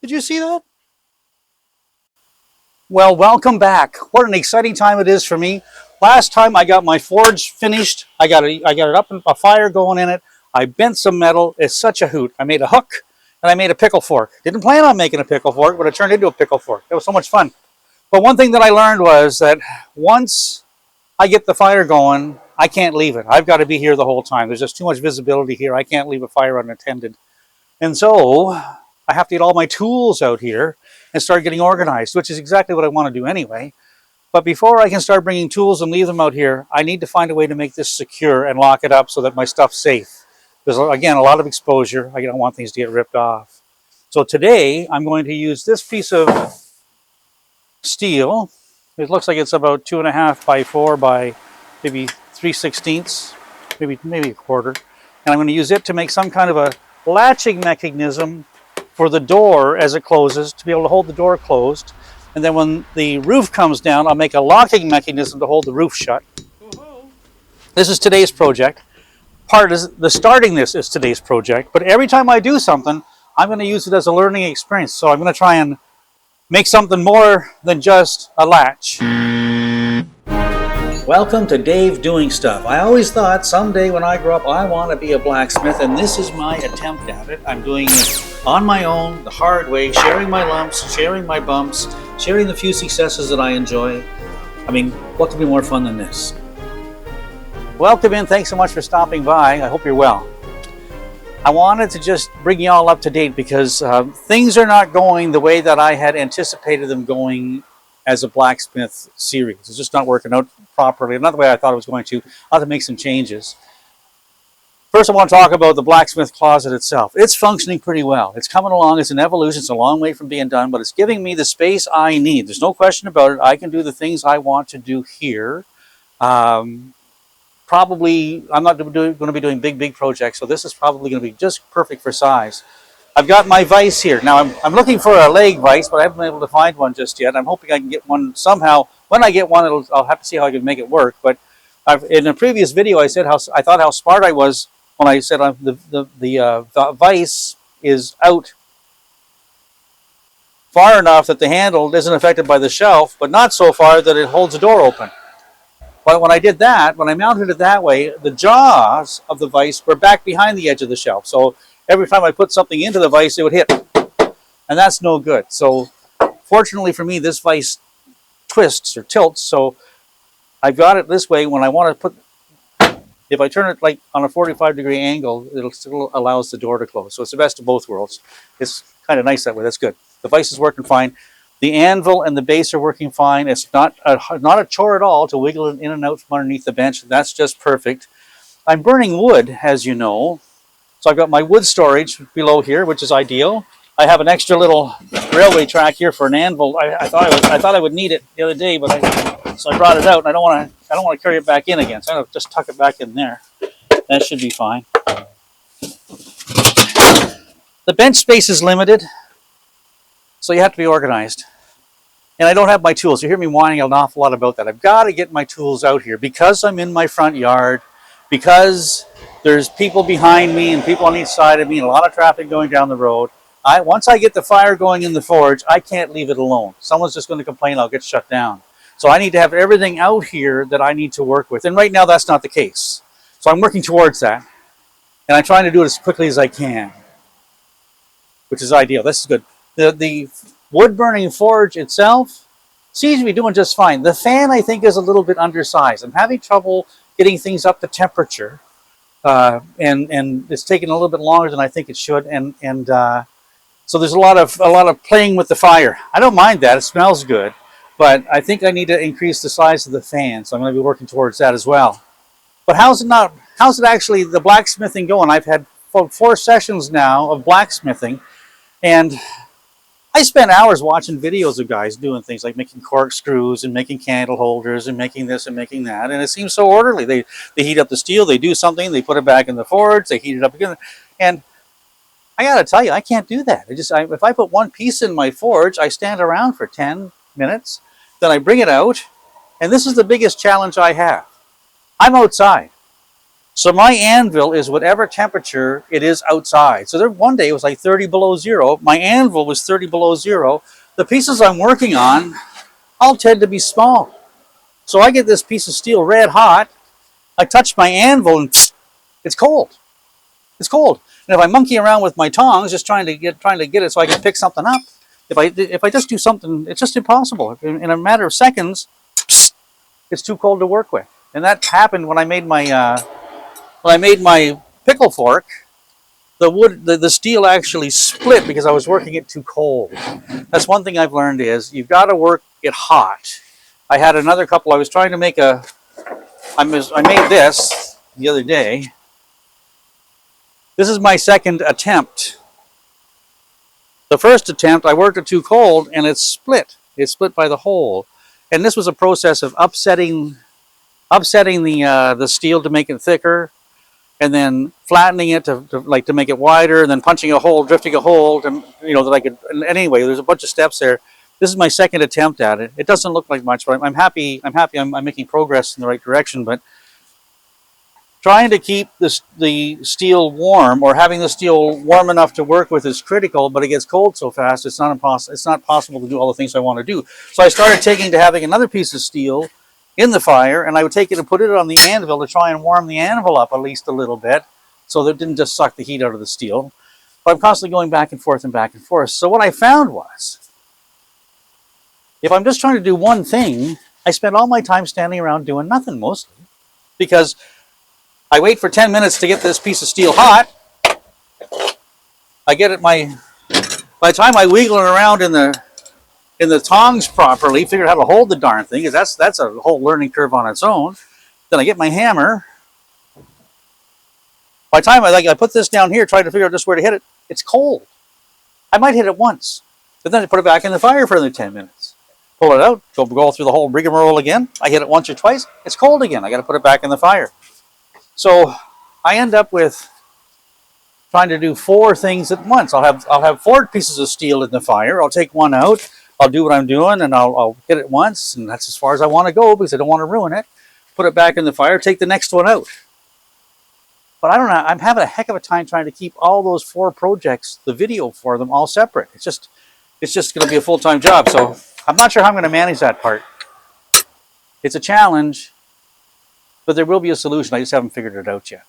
Did you see that? Well, welcome back. What an exciting time it is for me. Last time I got my forge finished. I got it up and a fire going in it. I bent some metal. It's such a hoot. I made a hook and I made a pickle fork. Didn't plan on making a pickle fork, but it turned into a pickle fork. It was so much fun. But one thing that I learned was that once I get the fire going, I can't leave it. I've got to be here the whole time. There's just too much visibility here. I can't leave a fire unattended. And so I have to get all my tools out here and start getting organized, which is exactly what I want to do anyway. But before I can start bringing tools and leave them out here, I need to find a way to make this secure and lock it up so that my stuff's safe. There's, again, a lot of exposure. I don't want things to get ripped off. So today, I'm going to use this piece of steel. It looks like it's about 2.5 by 4 by maybe 3/16, maybe a quarter. And I'm going to use it to make some kind of a latching mechanism for the door as it closes, to be able to hold the door closed. And then when the roof comes down, I'll make a locking mechanism to hold the roof shut. This is today's project. Starting this is today's project, but every time I do something, I'm going to use it as a learning experience. So I'm going to try and make something more than just a latch. Welcome to Dave Doing Stuff. I always thought someday when I grow up, I want to be a blacksmith, and this is my attempt at it. I'm doing it on my own, the hard way, sharing my lumps, sharing my bumps, sharing the few successes that I enjoy. I mean, what could be more fun than this? Welcome in. Thanks so much for stopping by. I hope you're well. I wanted to just bring you all up to date because things are not going the way that I had anticipated them going as a blacksmith series. It's just not working out properly, not the way I thought it was going to. I'll have to make some changes. First, I want to talk about the blacksmith closet itself. It's functioning pretty well. It's coming along. It's an evolution. It's a long way from being done, but it's giving me the space I need. There's no question about it. I can do the things I want to do here. Probably, I'm not going to be doing big projects, so this is probably going to be just perfect for size. I've got my vise here. Now, I'm looking for a leg vise, but I haven't been able to find one just yet. I'm hoping I can get one somehow. When I get one, I'll have to see how I can make it work. But in a previous video, I said I thought how smart I was when I said the vise is out far enough that the handle isn't affected by the shelf, but not so far that it holds the door open. But when I did that, when I mounted it that way, the jaws of the vise were back behind the edge of the shelf. So every time I put something into the vise, it would hit. And that's no good. So fortunately for me, this vise twists or tilts. So I've got it this way. When I want to put, if I turn it like on a 45-degree angle, it'll still allows the door to close. So it's the best of both worlds. It's kind of nice that way. That's good. The vise is working fine. The anvil and the base are working fine. It's not a chore at all to wiggle it in and out from underneath the bench. That's just perfect. I'm burning wood, as you know. So I've got my wood storage below here, which is ideal. I have an extra little railway track here for an anvil. I thought I would need it the other day, but so I brought it out, and I don't want to carry it back in again. So I'm going to just tuck it back in there. That should be fine. The bench space is limited, so you have to be organized. And I don't have my tools. You hear me whining an awful lot about that. I've got to get my tools out here because I'm in my front yard, because there's people behind me and people on each side of me and a lot of traffic going down the road. Once I get the fire going in the forge, I can't leave it alone. Someone's just going to complain, I'll get shut down. So I need to have everything out here that I need to work with. And right now that's not the case. So I'm working towards that. And I'm trying to do it as quickly as I can, which is ideal. This is good. The wood burning forge itself seems to be doing just fine. The fan, I think, is a little bit undersized. I'm having trouble getting things up to temperature. And it's taking a little bit longer than I think it should. So there's a lot of playing with the fire. I don't mind that. It smells good. But I think I need to increase the size of the fan. So I'm going to be working towards that as well. But how's it actually, the blacksmithing going? I've had 4 sessions now of blacksmithing. And I spent hours watching videos of guys doing things like making corkscrews and making candle holders and making this and making that. And it seems so orderly. They heat up the steel, they do something, they put it back in the forge, they heat it up again. And I got to tell you, I can't do that. If I put one piece in my forge, I stand around for 10 minutes, then I bring it out. And this is the biggest challenge I have. I'm outside. So my anvil is whatever temperature it is outside. So there, one day it was like 30 below zero. My anvil was 30 below zero. The pieces I'm working on all tend to be small. So I get this piece of steel red hot. I touch my anvil and it's cold. It's cold. And if I monkey around with my tongs, just trying to get it so I can pick something up, if I just do something, it's just impossible. In a matter of seconds, it's too cold to work with. And that happened when I made my pickle fork. The steel actually split because I was working it too cold. That's one thing I've learned is you've got to work it hot. I had another couple. I was trying to make I made this the other day. This is my second attempt. The first attempt, I worked it too cold and it split. It split by the hole. And this was a process of upsetting the steel to make it thicker, and then flattening it to make it wider, and then punching a hole, drifting a hole, and that I could. Anyway, there's a bunch of steps there. This is my second attempt at it. It doesn't look like much, but I'm happy. I'm making progress in the right direction. But trying to keep the steel warm, or having the steel warm enough to work with, is critical. But it gets cold so fast, it's not impossible. It's not possible to do all the things I want to do. So I started taking to having another piece of steel in the fire, and I would take it and put it on the anvil to try and warm the anvil up at least a little bit, so that it didn't just suck the heat out of the steel. But I'm constantly going back and forth and back and forth. So what I found was, if I'm just trying to do one thing, I spend all my time standing around doing nothing mostly, because I wait for 10 minutes to get this piece of steel hot. I get it by the time I wiggle it around in the tongs properly, figure out how to hold the darn thing, because that's a whole learning curve on its own. Then I get my hammer. By the time I put this down here, trying to figure out just where to hit it, it's cold. I might hit it once, but then I put it back in the fire for another 10 minutes. Pull it out, go through the whole rigmarole again. I hit it once or twice, it's cold again. I got to put it back in the fire. So I end up with trying to do 4 things at once. I'll have 4 pieces of steel in the fire. I'll take one out. I'll do what I'm doing, and I'll hit it once, and that's as far as I want to go because I don't want to ruin it. Put it back in the fire. Take the next one out. But I don't know. I'm having a heck of a time trying to keep all those 4 projects, the video for them, all separate. It's just going to be a full-time job. So I'm not sure how I'm going to manage that part. It's a challenge, but there will be a solution. I just haven't figured it out yet.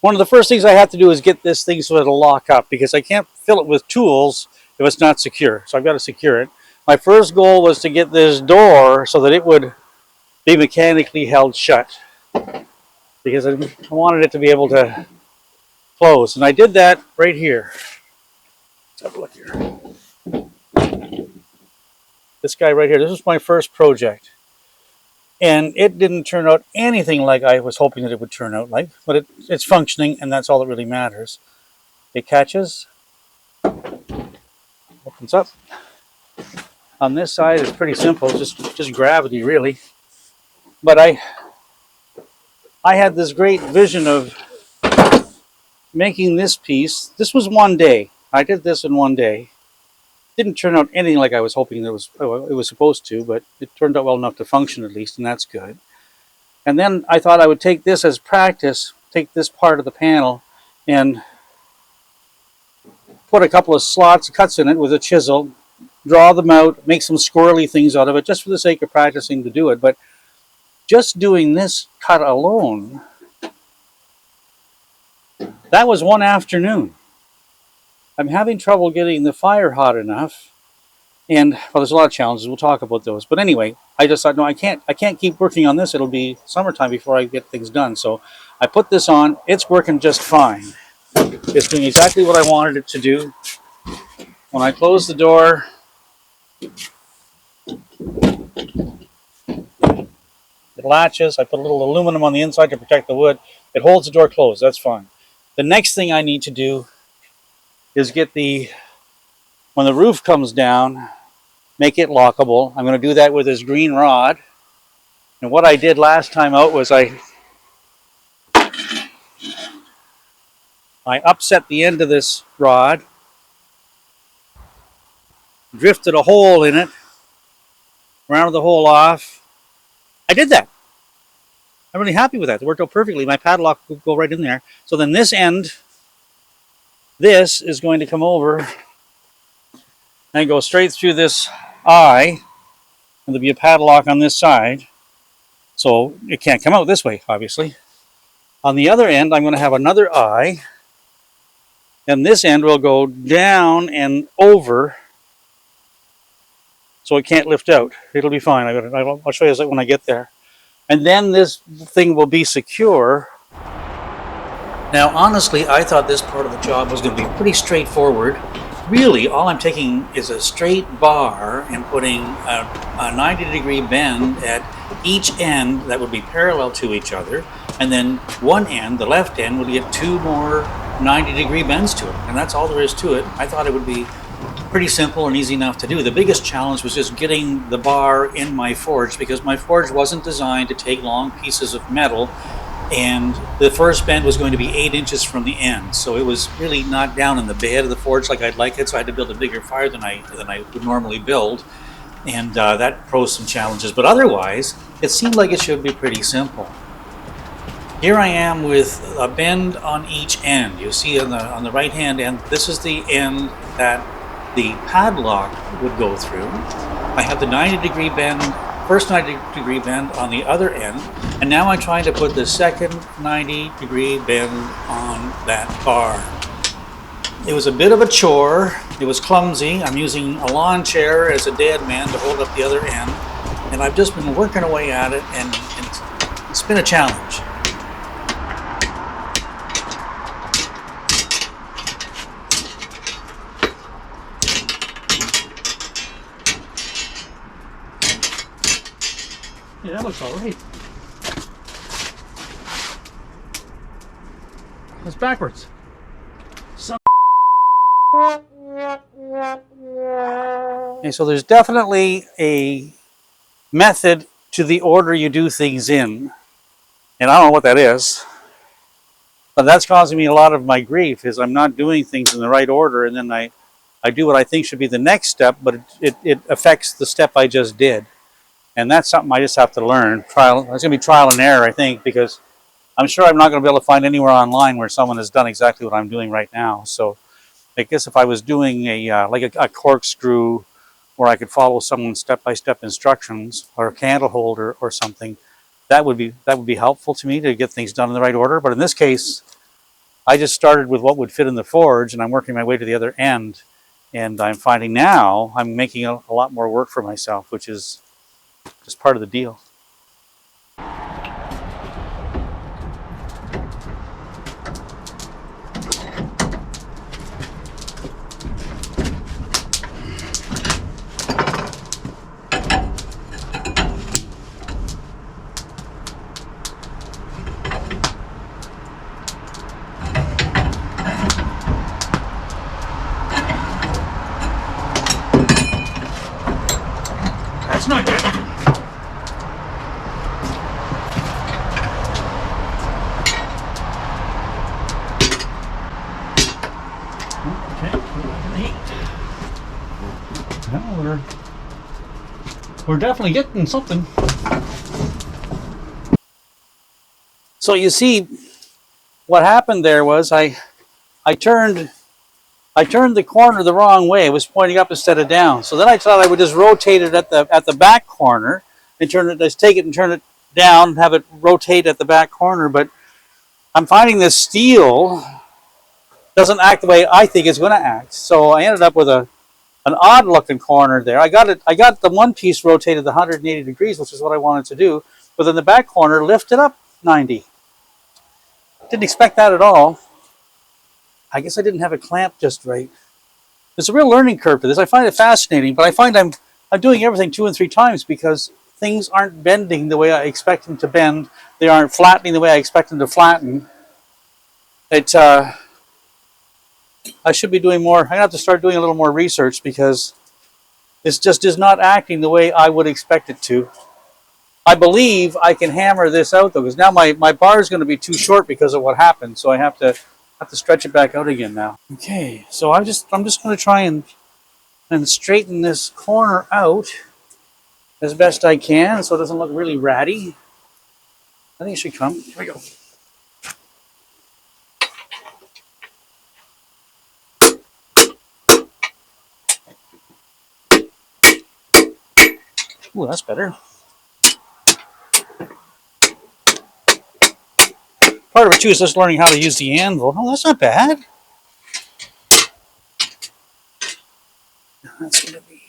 One of the first things I have to do is get this thing so it'll lock up, because I can't fill it with tools if it's not secure. So I've got to secure it. My first goal was to get this door so that it would be mechanically held shut, because I wanted it to be able to close. And I did that right here. Let's have a look here. This guy right here, this was my first project. And it didn't turn out anything like I was hoping that it would turn out like, but it's functioning, and that's all that really matters. It catches, opens up. On this side, it's pretty simple, just gravity, really. But I had this great vision of making this piece. This was one day. I did this in one day. Didn't turn out anything like I was hoping it was supposed to, but it turned out well enough to function at least, and that's good. And then I thought I would take this as practice, take this part of the panel, and put a couple of cuts in it with a chisel, draw them out, make some squirrely things out of it, just for the sake of practicing to do it. But just doing this cut alone, that was one afternoon. I'm having trouble getting the fire hot enough, and well, there's a lot of challenges. We'll talk about those. But anyway, I just thought, no, I can't keep working on this. It'll be summertime before I get things done. So I put this on. It's working just fine. It's doing exactly what I wanted it to do. When I close the door, it latches. I put a little aluminum on the inside to protect the wood. It holds the door closed. That's fine. The next thing I need to do is when the roof comes down, make it lockable. I'm going to do that with this green rod. And what I did last time out was I upset the end of this rod, drifted a hole in it, rounded the hole off. I did that. I'm really happy with that. It worked out perfectly. My padlock will go right in there. So then this end, this is going to come over and go straight through this eye, and there'll be a padlock on this side. So it can't come out this way, obviously. On the other end, I'm going to have another eye, and this end will go down and over, so it can't lift out. It'll be fine. I'll show you when I get there. And then this thing will be secure. Now, honestly, I thought this part of the job was going to be pretty straightforward. Really, all I'm taking is a straight bar and putting a 90-degree bend at each end that would be parallel to each other. And then one end, the left end, would get two more 90-degree bends to it. And that's all there is to it. I thought it would be pretty simple and easy enough to do. The biggest challenge was just getting the bar in my forge, because my forge wasn't designed to take long pieces of metal, and the first bend was going to be 8 inches from the end, so it was really not down in the bed of the forge like I'd like it. So I had to build a bigger fire than I would normally build, and that posed some challenges. But otherwise, it seemed like it should be pretty simple. Here I am with a bend on each end. You see on the right hand end, this is the end that the padlock would go through. I have the 90-degree bend, first 90-degree bend on the other end, and now I'm trying to put the second 90-degree bend on that bar. It was a bit of a chore. It was clumsy. I'm using a lawn chair as a dead man to hold up the other end, and I've just been working away at it, and it's been a challenge. Yeah, that looks all right. It's backwards. Okay, so there's definitely a method to the order you do things in. And I don't know what that is. But that's causing me a lot of my grief, is I'm not doing things in the right order, and then I do what I think should be the next step, but it affects the step I just did. And that's something I just have to learn. It's going to be trial and error, I think, because I'm sure I'm not going to be able to find anywhere online where someone has done exactly what I'm doing right now. So I guess if I was doing a corkscrew, where I could follow someone's step-by-step instructions, or a candle holder or something, that would be helpful to me to get things done in the right order. But in this case, I just started with what would fit in the forge, and I'm working my way to the other end. And I'm finding now I'm making a lot more work for myself, which is just part of the deal. That's not good. We're definitely getting something. So you see, what happened there was I turned the corner the wrong way. It was pointing up instead of down. So then I thought I would just rotate it at the back corner and just take it and turn it down and have it rotate at the back corner. But I'm finding this steel doesn't act the way I think it's going to act. So I ended up with an odd looking corner there. I got the one piece rotated 180 degrees, which is what I wanted to do, but then the back corner lifted up 90. Didn't expect that at all. I guess I didn't have it clamped just right. There's a real learning curve to this. I find it fascinating, but I find I'm doing everything 2 and 3 times because things aren't bending the way I expect them to bend. They aren't flattening the way I expect them to flatten. I should be doing more. I have to start doing a little more research because this just is not acting the way I would expect it to. I believe I can hammer this out though, because now my bar is going to be too short because of what happened. So I have to stretch it back out again now. Okay, so I'm just going to try and straighten this corner out as best I can so it doesn't look really ratty. I think it should come. Here we go. Ooh, that's better. Part of it too is just learning how to use the anvil. Oh, that's not bad. That's going to be...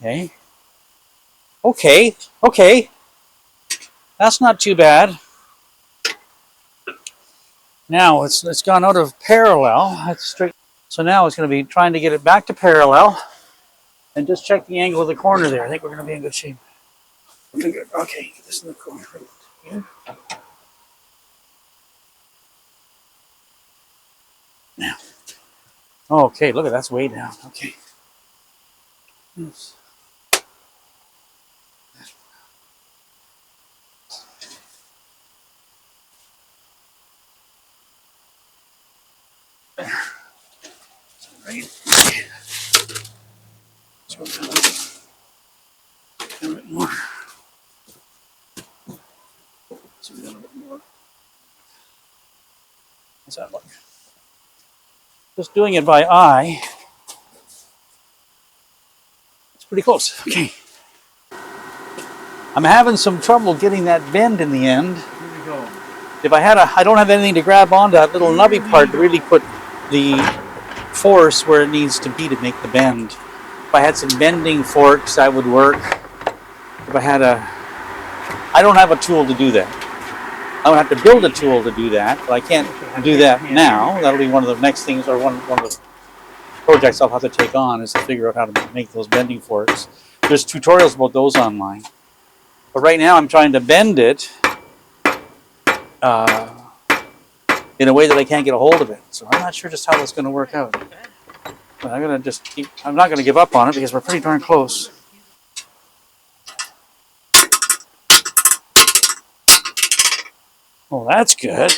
Okay. Okay. Okay. That's not too bad. Now it's gone out of parallel. That's straight. So now it's going to be trying to get it back to parallel and just check the angle of the corner there. I think we're going to be in good shape. Okay, get this in the corner right here. Now. Okay, look at that's way down. Okay. Oops. There. Right. Let's go down a bit more. So we got a bit more. How's that look? Just doing it by eye. It's pretty close. Okay. I'm having some trouble getting that bend in the end. Here we go. If I don't have anything to grab onto that little nubby part to really put the force where it needs to be to make the bend. If I had some bending forks, that would work. If I had I don't have a tool to do that. I would have to build a tool to do that, but I can't do that now. That'll be one of the next things, or one of the projects I'll have to take on, is to figure out how to make those bending forks. There's tutorials about those online. But right now I'm trying to bend it in a way that I can't get a hold of it. So I'm not sure just how that's going to work out. But I'm going to just keep, I'm not going to give up on it because we're pretty darn close. Oh, that's good.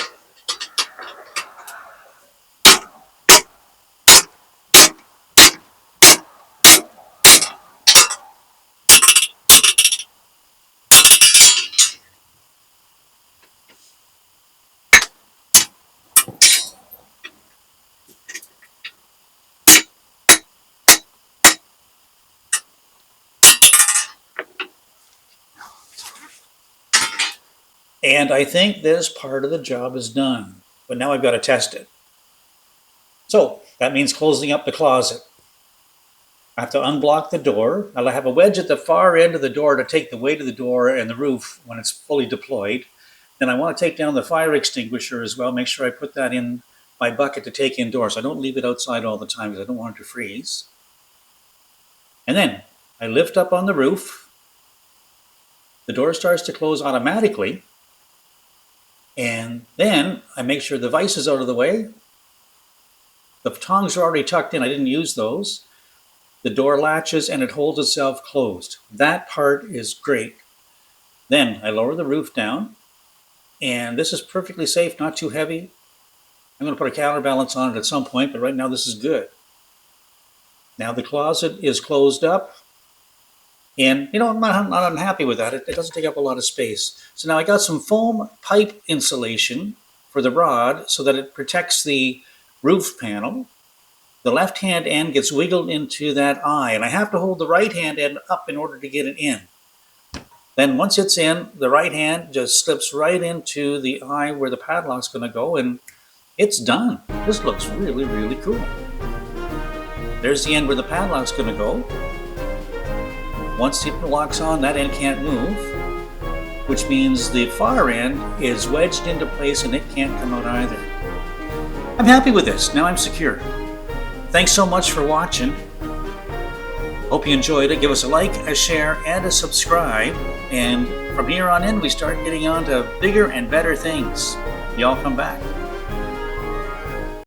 And I think this part of the job is done. But now I've got to test it. So that means closing up the closet. I have to unblock the door. I'll have a wedge at the far end of the door to take the weight of the door and the roof when it's fully deployed. Then I want to take down the fire extinguisher as well. Make sure I put that in my bucket to take indoors. I don't leave it outside all the time because I don't want it to freeze. And then I lift up on the roof. The door starts to close automatically. And then I make sure the vise is out of the way. The tongs are already tucked in. I didn't use those. The door latches and it holds itself closed. That part is great. Then I lower the roof down. And this is perfectly safe, not too heavy. I'm going to put a counterbalance on it at some point, but right now this is good. Now the closet is closed up. And, you know, I'm not unhappy with that. It doesn't take up a lot of space. So now I got some foam pipe insulation for the rod so that it protects the roof panel. The left-hand end gets wiggled into that eye, and I have to hold the right-hand end up in order to get it in. Then once it's in, the right hand just slips right into the eye where the padlock's going to go, and it's done. This looks really, really cool. There's the end where the padlock's going to go. Once it locks on, that end can't move, which means the far end is wedged into place and it can't come out either. I'm happy with this. Now I'm secure. Thanks so much for watching. Hope you enjoyed it. Give us a like, a share, and a subscribe. And from here on in, we start getting on to bigger and better things. Y'all come back.